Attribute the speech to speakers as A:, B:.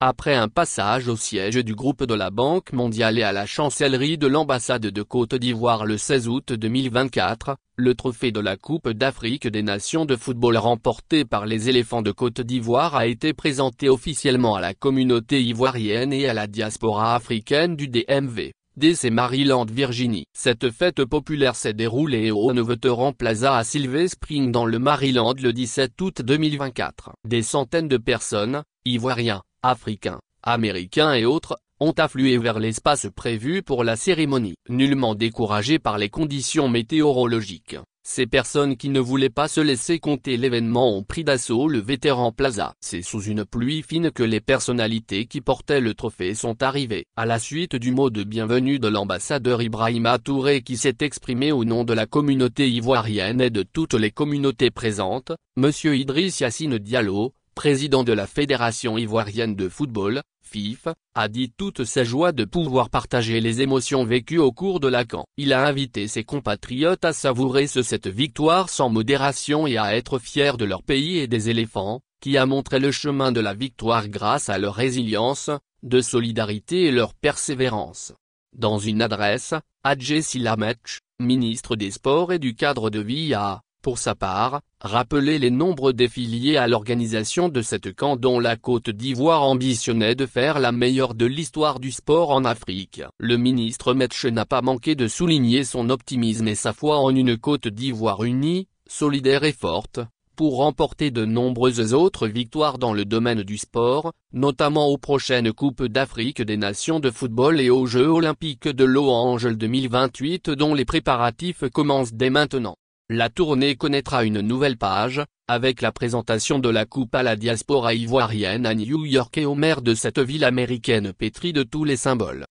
A: Après un passage au siège du groupe de la Banque mondiale et à la chancellerie de l'ambassade de Côte d'Ivoire le 16 août 2024, le trophée de la Coupe d'Afrique des Nations de football remporté par les éléphants de Côte d'Ivoire a été présenté officiellement à la communauté ivoirienne et à la diaspora africaine du DMV. DC Maryland, Virginie. Cette fête populaire s'est déroulée au Veteran Plaza à Silver Spring dans le Maryland le 17 août 2024. Des centaines de personnes, ivoiriens, africains, américains et autres, ont afflué vers l'espace prévu pour la cérémonie. Nullement découragés par les conditions météorologiques, ces personnes qui ne voulaient pas se laisser compter l'événement ont pris d'assaut le Veteran Plaza. C'est sous une pluie fine que les personnalités qui portaient le trophée sont arrivées. À la suite du mot de bienvenue de l'ambassadeur Ibrahima Touré qui s'est exprimé au nom de la communauté ivoirienne et de toutes les communautés présentes, M. Idriss Yassine Diallo, président de la Fédération ivoirienne de football, FIF, a dit toute sa joie de pouvoir partager les émotions vécues au cours de la CAN. Il a invité ses compatriotes à savourer cette victoire sans modération et à être fiers de leur pays et des éléphants, qui a montré le chemin de la victoire grâce à leur résilience, de solidarité et leur persévérance. Dans une adresse, Hadjé Silametch, ministre des Sports et du Cadre de vie a, pour sa part, rappelé les nombreux défis liés à l'organisation de cette CAN dont la Côte d'Ivoire ambitionnait de faire la meilleure de l'histoire du sport en Afrique. Le ministre Metch n'a pas manqué de souligner son optimisme et sa foi en une Côte d'Ivoire unie, solidaire et forte, pour remporter de nombreuses autres victoires dans le domaine du sport, notamment aux prochaines Coupes d'Afrique des Nations de football et aux Jeux Olympiques de Los Angeles 2028 dont les préparatifs commencent dès maintenant. La tournée connaîtra une nouvelle page, avec la présentation de la coupe à la diaspora ivoirienne à New York et au maire de cette ville américaine pétrie de tous les symboles.